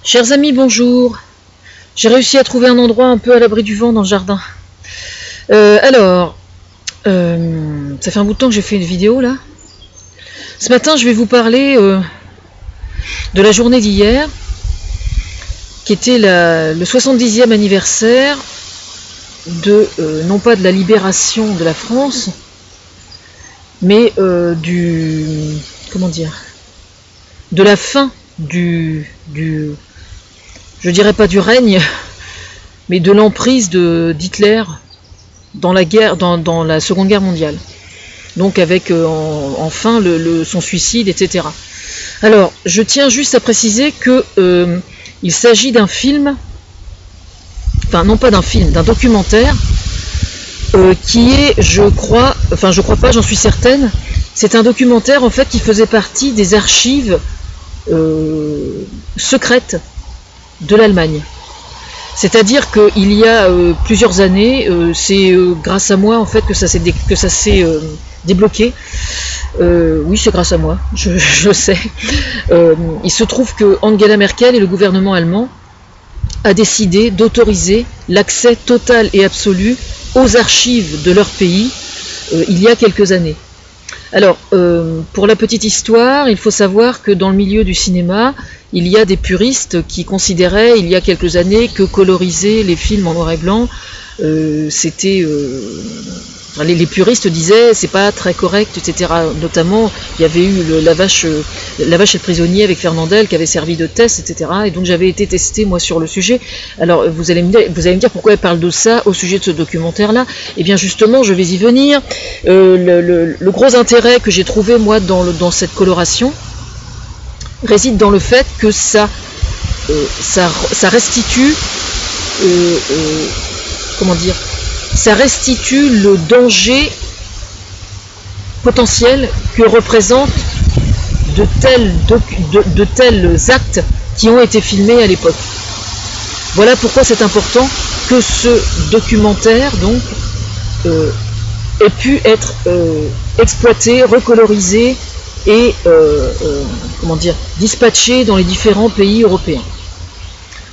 Chers amis, bonjour. J'ai réussi à trouver un endroit un peu à l'abri du vent dans le jardin. Ça fait un bout de temps que j'ai fait une vidéo là. Ce matin, je vais vous parler de la journée d'hier, qui était le 70e anniversaire de, non pas de la libération de la France, mais de la fin je dirais pas du règne, mais de l'emprise d'Hitler dans la Seconde Guerre mondiale. Donc avec enfin son suicide, etc. Alors, je tiens juste à préciser que il s'agit d'un film, enfin non pas d'un film, d'un documentaire qui est, je crois pas, j'en suis certaine, c'est un documentaire en fait qui faisait partie des archives secrètes de l'Allemagne. C'est-à-dire qu'il y a plusieurs années, c'est grâce à moi en fait que ça s'est débloqué. Oui, c'est grâce à moi, je sais. Il se trouve que Angela Merkel et le gouvernement allemand a décidé d'autoriser l'accès total et absolu aux archives de leur pays il y a quelques années. Alors, pour la petite histoire, il faut savoir que dans le milieu du cinéma, il y a des puristes qui considéraient, il y a quelques années, que coloriser les films en noir et blanc, c'était... les puristes disaient c'est pas très correct, etc. Notamment, il y avait eu la vache et le prisonnier avec Fernandel qui avait servi de test, etc. Et donc j'avais été testé moi sur le sujet. Alors vous allez me dire pourquoi elle parle de ça au sujet de ce documentaire-là. Et bien justement, je vais y venir. Le gros intérêt que j'ai trouvé moi dans cette coloration réside dans le fait que ça restitue, ça restitue le danger potentiel que représentent de tels actes qui ont été filmés à l'époque. Voilà pourquoi c'est important que ce documentaire donc ait pu être exploité, recolorisé et dispatché dans les différents pays européens.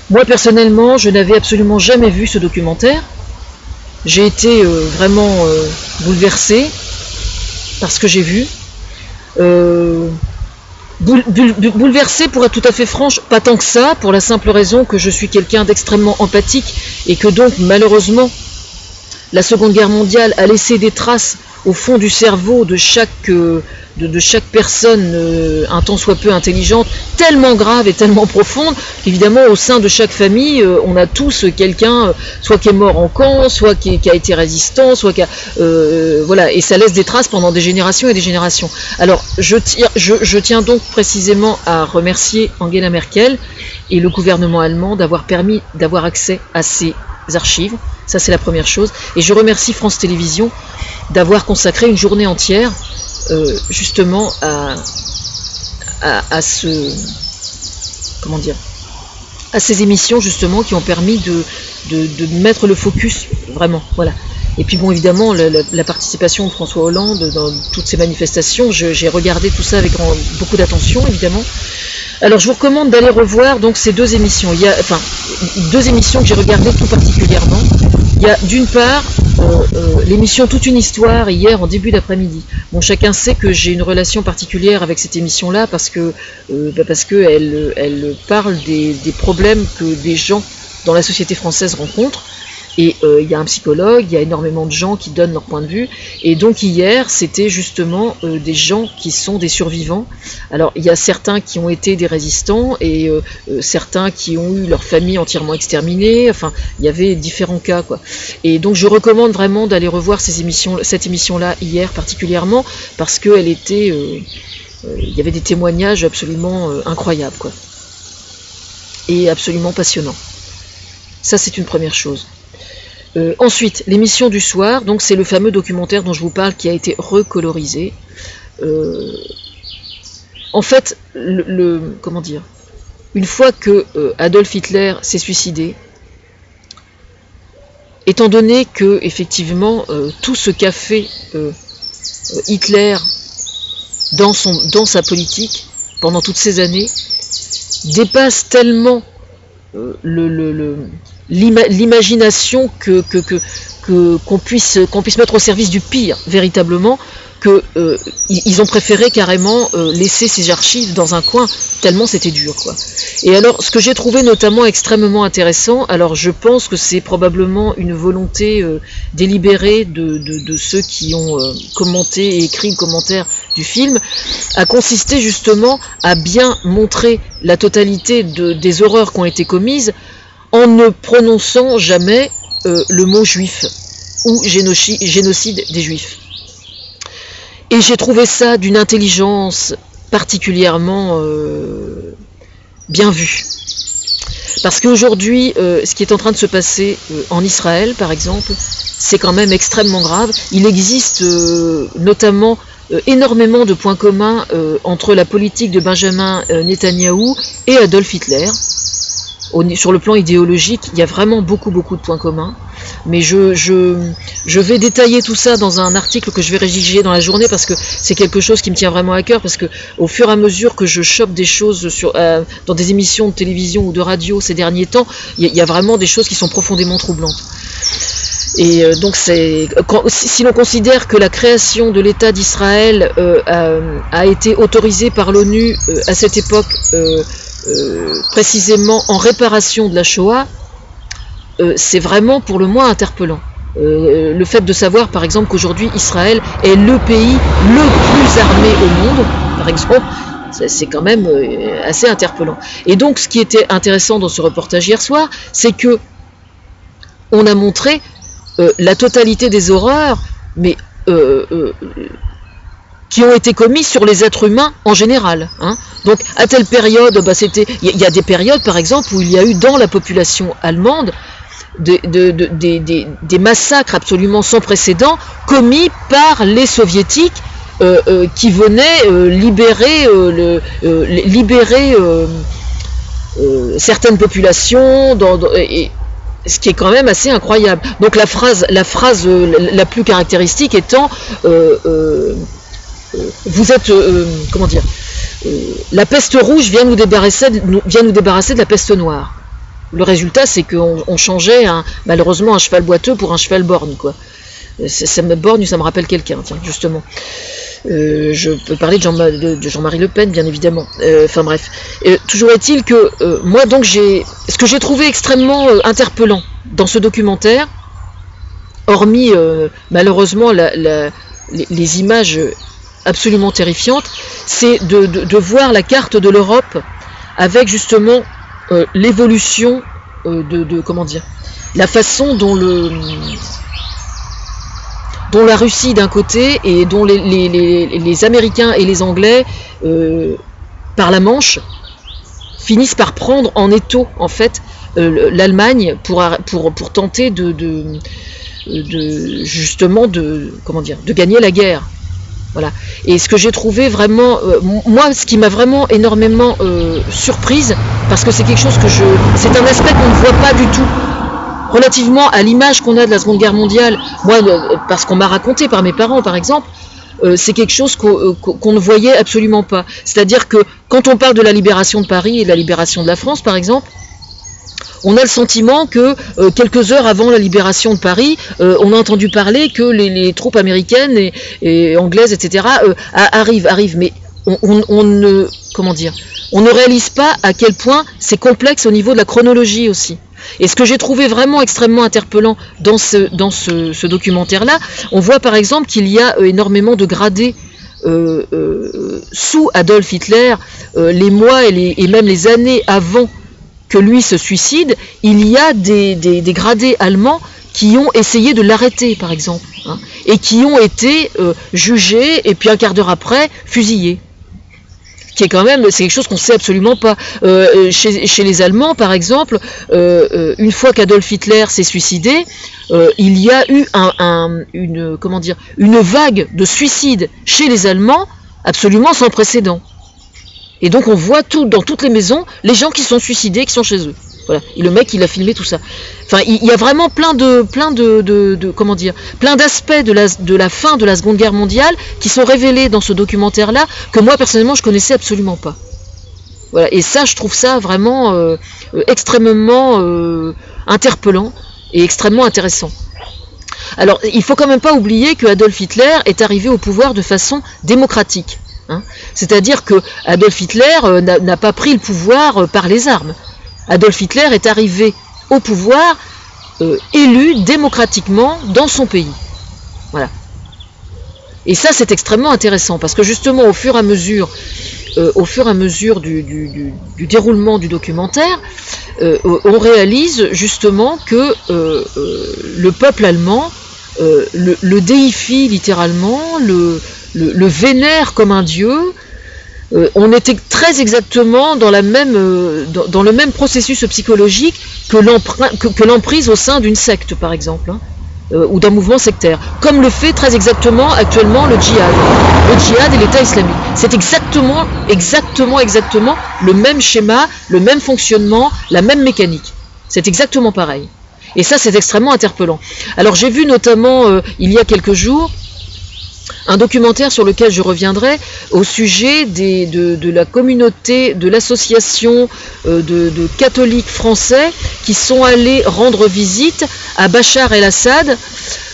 Moi personnellement, je n'avais absolument jamais vu ce documentaire. J'ai été vraiment bouleversé par ce que j'ai vu. Bouleversé, pour être tout à fait franche, pas tant que ça, pour la simple raison que je suis quelqu'un d'extrêmement empathique et que donc malheureusement la Seconde Guerre mondiale a laissé des traces au fond du cerveau de chaque personne un tant soit peu intelligente, tellement grave et tellement profonde qu'évidemment au sein de chaque famille on a tous quelqu'un soit qui est mort en camp, soit qui a été résistant, soit qui a voilà, et ça laisse des traces pendant des générations et des générations. Alors je tiens donc précisément à remercier Angela Merkel et le gouvernement allemand d'avoir permis d'avoir accès à ces archives. Ça c'est la première chose, et je remercie France Télévisions d'avoir consacré une journée entière justement à ces émissions justement qui ont permis de mettre le focus vraiment, voilà. Et puis bon, évidemment la participation de François Hollande dans toutes ces manifestations, j'ai regardé tout ça avec beaucoup d'attention évidemment. Alors je vous recommande d'aller revoir donc ces deux émissions. Il y a deux émissions que j'ai regardées tout particulièrement. Il y a d'une part l'émission Toute une histoire hier en début d'après-midi. Bon, chacun sait que j'ai une relation particulière avec cette émission-là parce que elle parle des problèmes que des gens dans la société française rencontrent. Et il y a un psychologue, il y a énormément de gens qui donnent leur point de vue. Et donc hier, c'était justement des gens qui sont des survivants. Alors il y a certains qui ont été des résistants et certains qui ont eu leur famille entièrement exterminée. Enfin, il y avait différents cas, quoi. Et donc je recommande vraiment d'aller revoir cette émission-là hier particulièrement parce que il y avait des témoignages absolument incroyables, quoi. Et absolument passionnants. Ça, c'est une première chose. Ensuite, l'émission du soir, donc c'est le fameux documentaire dont je vous parle qui a été recolorisé. En fait, une fois que Adolf Hitler s'est suicidé, étant donné que effectivement tout ce qu'a fait Hitler dans sa politique pendant toutes ces années dépasse tellement l'imagination qu'on puisse mettre au service du pire, véritablement, ils ont préféré carrément laisser ces archives dans un coin, tellement c'était dur, quoi. Et alors, ce que j'ai trouvé notamment extrêmement intéressant, alors je pense que c'est probablement une volonté délibérée de ceux qui ont commenté et écrit le commentaire du film, a consisté justement à bien montrer la totalité des horreurs qui ont été commises, en ne prononçant jamais le mot juif ou génocide des juifs. Et j'ai trouvé ça d'une intelligence particulièrement bien vue. Parce qu'aujourd'hui, ce qui est en train de se passer en Israël, par exemple, c'est quand même extrêmement grave. Il existe notamment énormément de points communs entre la politique de Benjamin Netanyahou et Adolf Hitler. Sur le plan idéologique, il y a vraiment beaucoup de points communs. Mais je vais détailler tout ça dans un article que je vais rédiger dans la journée, parce que c'est quelque chose qui me tient vraiment à cœur, parce que au fur et à mesure que je chope des choses dans des émissions de télévision ou de radio ces derniers temps, il y a vraiment des choses qui sont profondément troublantes. Et donc si l'on considère que la création de l'État d'Israël a été autorisée par l'ONU à cette époque, précisément en réparation de la Shoah, c'est vraiment pour le moins interpellant. Le fait de savoir par exemple qu'aujourd'hui Israël est le pays le plus armé au monde, par exemple, c'est quand même assez interpellant. Et donc ce qui était intéressant dans ce reportage hier soir, c'est que on a montré la totalité des horreurs, mais qui ont été commises sur les êtres humains en général. Hein. Donc à telle période, il y a des périodes par exemple où il y a eu dans la population allemande des massacres absolument sans précédent commis par les soviétiques qui venaient libérer certaines populations ce qui est quand même assez incroyable. Donc la phrase la plus caractéristique étant vous êtes comment dire, la peste rouge vient nous débarrasser de la peste noire. Le résultat, c'est qu'on changeait malheureusement un cheval boiteux pour un cheval borgne, quoi. Ça me rappelle quelqu'un, tiens, justement. Je peux parler de Jean-Marie Le Pen, bien évidemment. Enfin bref. Toujours est-il que moi, donc, ce que j'ai trouvé extrêmement interpellant dans ce documentaire, hormis malheureusement les images absolument terrifiantes, c'est de voir la carte de l'Europe avec justement l'évolution comment dire, la façon dont la Russie d'un côté et dont les Américains et les Anglais par la Manche finissent par prendre en étau en fait l'Allemagne pour tenter justement de gagner la guerre. Voilà. Et ce que j'ai trouvé vraiment, moi, ce qui m'a vraiment énormément surprise, parce que c'est quelque chose c'est un aspect qu'on ne voit pas du tout, relativement à l'image qu'on a de la Seconde Guerre mondiale. Moi, parce qu'on m'a raconté par mes parents, par exemple, c'est quelque chose qu'on ne voyait absolument pas. C'est-à-dire que quand on parle de la libération de Paris et de la libération de la France, par exemple, on a le sentiment que quelques heures avant la libération de Paris, on a entendu parler que les troupes américaines et anglaises, etc., arrivent. Mais on ne réalise pas à quel point c'est complexe au niveau de la chronologie aussi. Et ce que j'ai trouvé vraiment extrêmement interpellant dans ce documentaire-là, on voit par exemple qu'il y a énormément de gradés sous Adolf Hitler, les mois et même les années avant que lui se suicide, il y a des gradés allemands qui ont essayé de l'arrêter, par exemple, hein, et qui ont été jugés, et puis un quart d'heure après, fusillés. Qui est quand même, c'est quelque chose qu'on ne sait absolument pas. Chez les Allemands, par exemple, une fois qu'Adolf Hitler s'est suicidé, il y a eu une vague de suicides chez les Allemands absolument sans précédent. Et donc on voit dans toutes les maisons les gens qui sont suicidés, qui sont chez eux. Voilà. Et le mec, il a filmé tout ça. Enfin, il y a vraiment plein d'aspects de la fin de la Seconde Guerre mondiale qui sont révélés dans ce documentaire-là que moi personnellement je connaissais absolument pas. Voilà. Voilà. Et ça, je trouve ça vraiment extrêmement interpellant et extrêmement intéressant. Alors, il faut quand même pas oublier que Adolf Hitler est arrivé au pouvoir de façon démocratique. Hein. C'est-à-dire que Adolf Hitler n'a pas pris le pouvoir par les armes. Adolf Hitler est arrivé au pouvoir élu démocratiquement dans son pays. Voilà. Et ça, c'est extrêmement intéressant, parce que justement, au fur et à mesure du déroulement du documentaire, on réalise justement que le peuple allemand le déifie littéralement, le vénère comme un dieu. On était très exactement dans le même processus psychologique que l'emprise au sein d'une secte, par exemple, hein, ou d'un mouvement sectaire, comme le fait très exactement actuellement le djihad. Le djihad et l'État islamique. C'est exactement le même schéma, le même fonctionnement, la même mécanique. C'est exactement pareil. Et ça, c'est extrêmement interpellant. Alors j'ai vu notamment, il y a quelques jours, un documentaire sur lequel je reviendrai au sujet de la communauté, de l'association de catholiques français qui sont allés rendre visite à Bachar el-Assad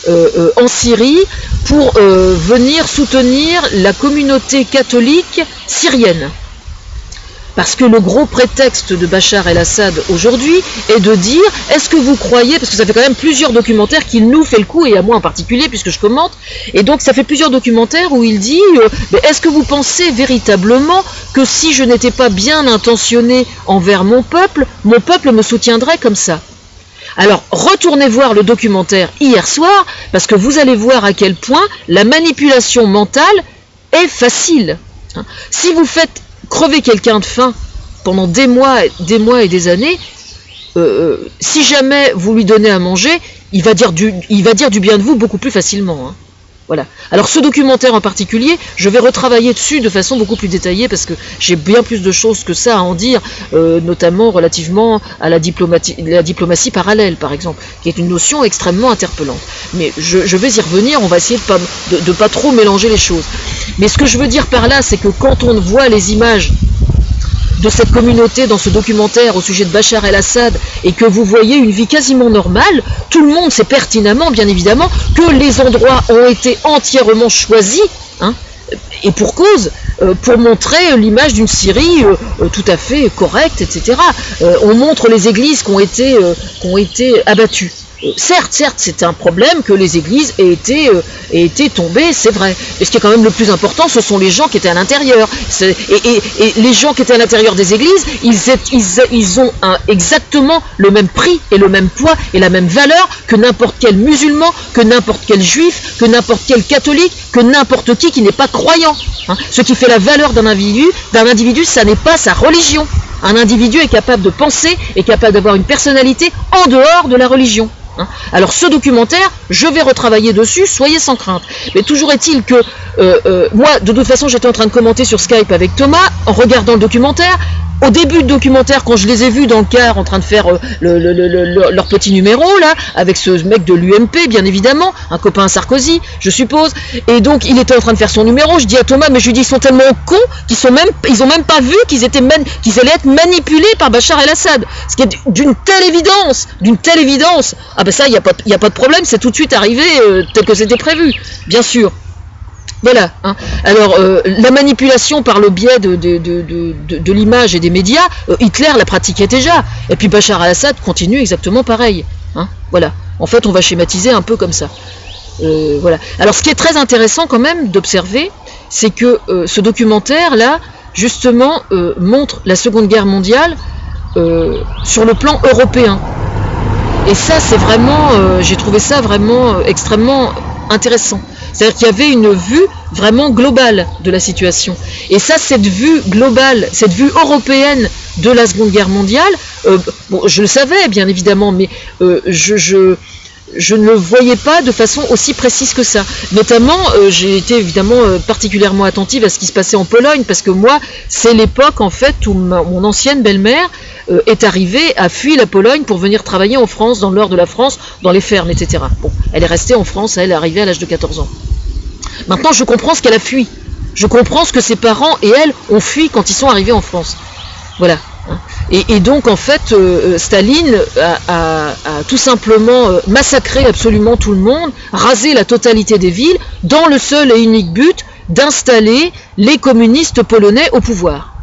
en Syrie pour venir soutenir la communauté catholique syrienne. Parce que le gros prétexte de Bachar el-Assad aujourd'hui est de dire, est-ce que vous croyez, parce que ça fait quand même plusieurs documentaires qu'il nous fait le coup, et à moi en particulier puisque je commente, et donc ça fait plusieurs documentaires où il dit, est-ce que vous pensez véritablement que si je n'étais pas bien intentionné envers mon peuple me soutiendrait comme ça? Alors retournez voir le documentaire hier soir, parce que vous allez voir à quel point la manipulation mentale est facile. Si vous faites crever quelqu'un de faim pendant des mois et des années, si jamais vous lui donnez à manger, il va dire du bien de vous beaucoup plus facilement. Hein. Voilà. Alors ce documentaire en particulier, je vais retravailler dessus de façon beaucoup plus détaillée parce que j'ai bien plus de choses que ça à en dire, notamment relativement à la diplomatie parallèle, par exemple, qui est une notion extrêmement interpellante. Mais je vais y revenir, on va essayer de pas trop mélanger les choses. Mais ce que je veux dire par là, c'est que quand on voit les images de cette communauté dans ce documentaire au sujet de Bachar el-Assad et que vous voyez une vie quasiment normale, tout le monde sait pertinemment, bien évidemment, que les endroits ont été entièrement choisis, hein, et pour cause, pour montrer l'image d'une Syrie tout à fait correcte, etc. On montre les églises qui ont été abattues. Certes, c'est un problème que les églises aient été tombées, c'est vrai. Mais ce qui est quand même le plus important, ce sont les gens qui étaient à l'intérieur. Et les gens qui étaient à l'intérieur des églises, ils ont exactement le même prix et le même poids et la même valeur que n'importe quel musulman, que n'importe quel juif, que n'importe quel catholique, que n'importe qui n'est pas croyant. Hein. Ce qui fait la valeur d'un individu, ça n'est pas sa religion. Un individu est capable de penser, est capable d'avoir une personnalité en dehors de la religion. Hein. Alors ce documentaire, je vais retravailler dessus, soyez sans crainte. Mais toujours est-il que moi, de toute façon, j'étais en train de commenter sur Skype avec Thomas, en regardant le documentaire. Au début du documentaire, quand je les ai vus dans le car en train de faire leur petit numéro, là, avec ce mec de l'UMP, bien évidemment, un copain à Sarkozy, je suppose, et donc il était en train de faire son numéro, je dis à Thomas, mais je lui dis, ils sont tellement cons qu'ils ont même pas vu qu'ils allaient être manipulés par Bachar el-Assad. Ce qui est d'une telle évidence, ah ben ça, il n'y a pas de problème, c'est tout de suite arrivé tel que c'était prévu, bien sûr. Voilà. Hein. Alors, la manipulation par le biais de l'image et des médias, Hitler la pratiquait déjà. Et puis Bachar el-Assad continue exactement pareil. Hein. Voilà. En fait, on va schématiser un peu comme ça. Voilà. Alors, ce qui est très intéressant quand même d'observer, c'est que ce documentaire-là, justement, montre la Seconde Guerre mondiale sur le plan européen. Et ça, c'est vraiment, j'ai trouvé ça vraiment extrêmement intéressant. C'est-à-dire qu'il y avait une vue vraiment globale de la situation. Et ça, cette vue globale, cette vue européenne de la Seconde Guerre mondiale, bon, je le savais bien évidemment, mais je ne le voyais pas de façon aussi précise que ça. Notamment, j'ai été évidemment particulièrement attentive à ce qui se passait en Pologne, parce que moi, c'est l'époque en fait où mon ancienne belle-mère est arrivée, a fui la Pologne pour venir travailler en France, dans le nord de la France, dans les fermes, etc. Bon, elle est restée en France, elle est arrivée à l'âge de 14 ans. Maintenant, je comprends ce qu'elle a fui. Je comprends ce que ses parents et elle ont fui quand ils sont arrivés en France. Voilà. Et donc en fait, Staline a tout simplement massacré absolument tout le monde, rasé la totalité des villes, dans le seul et unique but d'installer les communistes polonais au pouvoir.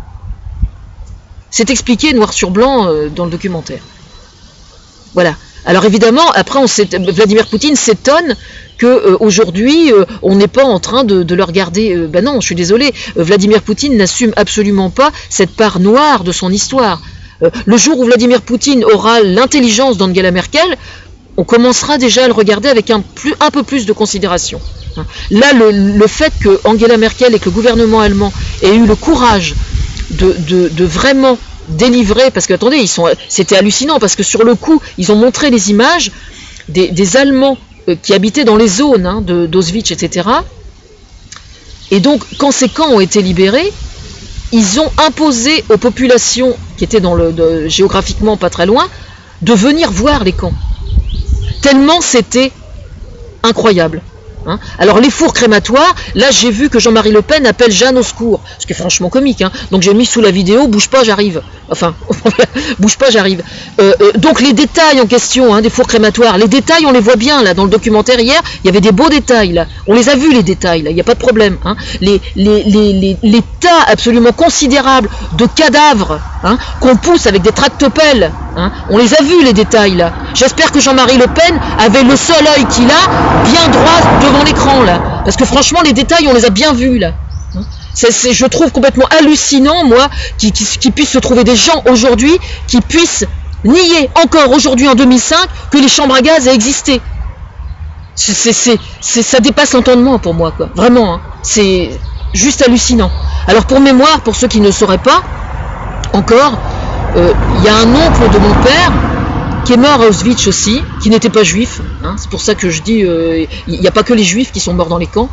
C'est expliqué noir sur blanc dans le documentaire. Voilà. Alors évidemment, après, Vladimir Poutine s'étonne qu'aujourd'hui, on n'est pas en train de le regarder. Ben non, je suis désolé, Vladimir Poutine n'assume absolument pas cette part noire de son histoire. Le jour où Vladimir Poutine aura l'intelligence d'Angela Merkel, on commencera déjà à le regarder avec un peu plus de considération. Là, le fait que Angela Merkel et que le gouvernement allemand aient eu le courage de vraiment délivrer, parce que attendez, c'était hallucinant, parce que sur le coup, ils ont montré les images des Allemands qui habitaient dans les zones d'Auschwitz, etc. Et donc, quand ces camps ont été libérés, ils ont imposé aux populations qui étaient géographiquement pas très loin, de venir voir les camps. Tellement c'était incroyable. Alors les fours crématoires, là j'ai vu que Jean-Marie Le Pen appelle Jeanne au secours, ce qui est franchement comique, donc j'ai mis sous la vidéo, bouge pas j'arrive, enfin, bouge pas j'arrive. Donc les détails en question des fours crématoires, les détails on les voit bien là dans le documentaire hier, il y avait des beaux détails là, on les a vus les détails là, il n'y a pas de problème. Les tas absolument considérables de cadavres qu'on pousse avec des tractopelles, on les a vus les détails là. J'espère que Jean-Marie Le Pen avait le seul œil qu'il a bien droit devant l'écran là, parce que franchement les détails on les a bien vus là. Je trouve complètement hallucinant moi qu'il puisse se trouver des gens aujourd'hui qui puissent nier encore aujourd'hui en 2005 que les chambres à gaz aient existé. Ça dépasse l'entendement pour moi quoi, vraiment c'est juste hallucinant. Alors pour mémoire, pour ceux qui ne sauraient pas encore, il y a un oncle de mon père qui est mort à Auschwitz aussi, qui n'était pas juif, c'est pour ça que je dis, il n'y a pas que les juifs qui sont morts dans les camps,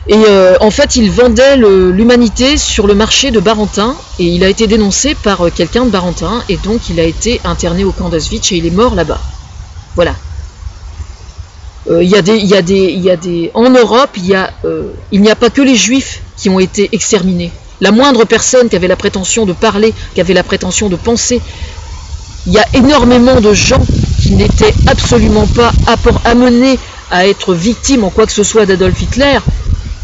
et en fait il vendait l'humanité sur le marché de Barentin, et il a été dénoncé par quelqu'un de Barentin, et donc il a été interné au camp d'Auschwitz, et il est mort là-bas. Voilà. En Europe, il n'y a pas que les juifs qui ont été exterminés. La moindre personne qui avait la prétention de parler, qui avait la prétention de penser, il y a énormément de gens qui n'étaient absolument pas amenés à être victimes en quoi que ce soit d'Adolf Hitler,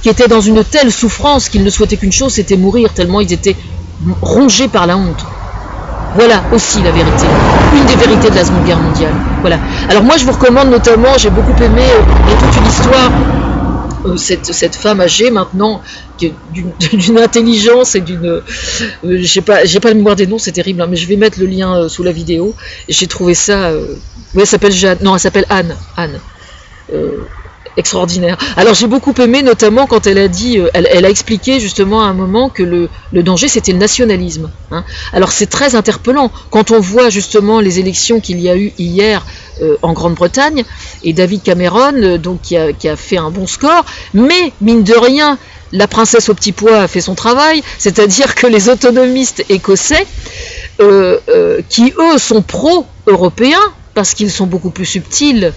qui étaient dans une telle souffrance qu'ils ne souhaitaient qu'une chose, c'était mourir, tellement ils étaient rongés par la honte. Voilà aussi la vérité, une des vérités de la Seconde Guerre mondiale. Voilà. Alors moi je vous recommande notamment, j'ai beaucoup aimé toute une histoire, cette femme âgée maintenant, d'une intelligence et d'une... j'ai pas la mémoire des noms, c'est terrible, mais je vais mettre le lien sous la vidéo. J'ai trouvé ça... oui, elle s'appelle Jeanne, non, elle s'appelle Anne. Extraordinaire. Alors j'ai beaucoup aimé notamment quand elle a dit, elle a expliqué justement à un moment que le danger c'était le nationalisme. Alors c'est très interpellant quand on voit justement les élections qu'il y a eu hier en Grande-Bretagne et David Cameron donc qui a fait un bon score, mais mine de rien la princesse au petit pois a fait son travail, c'est-à-dire que les autonomistes écossais qui eux sont pro-européens parce qu'ils sont beaucoup plus subtils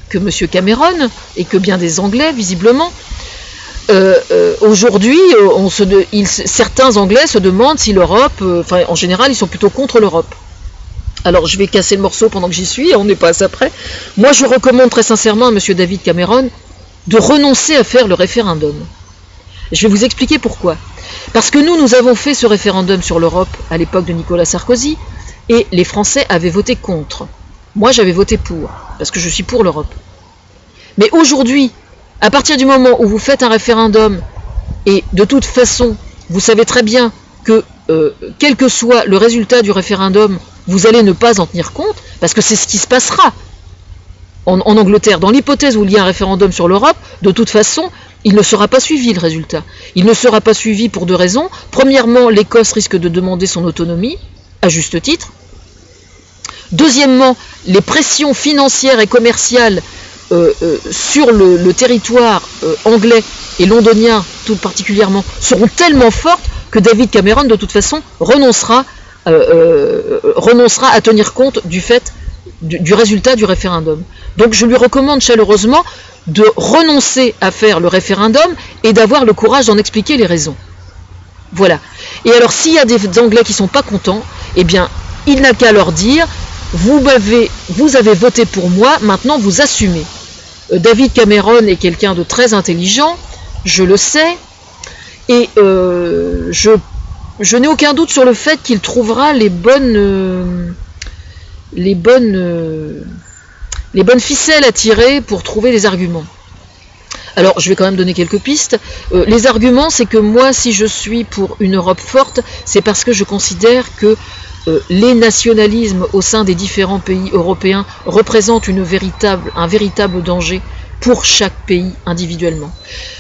que M. Cameron et que bien des Anglais visiblement. Aujourd'hui, certains Anglais se demandent si l'Europe, en général, ils sont plutôt contre l'Europe. Alors, je vais casser le morceau pendant que j'y suis, on n'est pas assez près. Moi, je recommande très sincèrement à M. David Cameron de renoncer à faire le référendum. Je vais vous expliquer pourquoi. Parce que nous avons fait ce référendum sur l'Europe à l'époque de Nicolas Sarkozy, et les Français avaient voté contre. Moi, j'avais voté pour, parce que je suis pour l'Europe. Mais aujourd'hui, à partir du moment où vous faites un référendum, et de toute façon, vous savez très bien que, quel que soit le résultat du référendum, vous allez ne pas en tenir compte, parce que c'est ce qui se passera en Angleterre. Dans l'hypothèse où il y a un référendum sur l'Europe, de toute façon, il ne sera pas suivi, le résultat. Il ne sera pas suivi pour deux raisons. Premièrement, l'Écosse risque de demander son autonomie, à juste titre. Deuxièmement, les pressions financières et commerciales sur le territoire anglais et londonien tout particulièrement seront tellement fortes que David Cameron de toute façon renoncera à tenir compte du résultat du référendum. Donc je lui recommande chaleureusement de renoncer à faire le référendum et d'avoir le courage d'en expliquer les raisons. Voilà. Et alors, s'il y a des Anglais qui sont pas contents, eh bien, il n'a qu'à leur dire, vous avez voté pour moi, maintenant vous assumez. David Cameron est quelqu'un de très intelligent, je le sais, et je n'ai aucun doute sur le fait qu'il trouvera les bonnes ficelles à tirer pour trouver les arguments. Alors, je vais quand même donner quelques pistes. Les arguments, c'est que moi, si je suis pour une Europe forte, c'est parce que je considère que les nationalismes au sein des différents pays européens représentent un véritable danger pour chaque pays individuellement.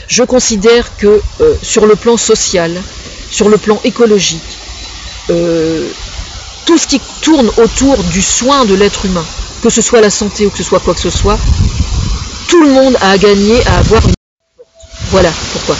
Je considère que sur le plan social, sur le plan écologique, tout ce qui tourne autour du soin de l'être humain, que ce soit la santé ou que ce soit quoi que ce soit, tout le monde a à gagner à avoir une... Voilà pourquoi.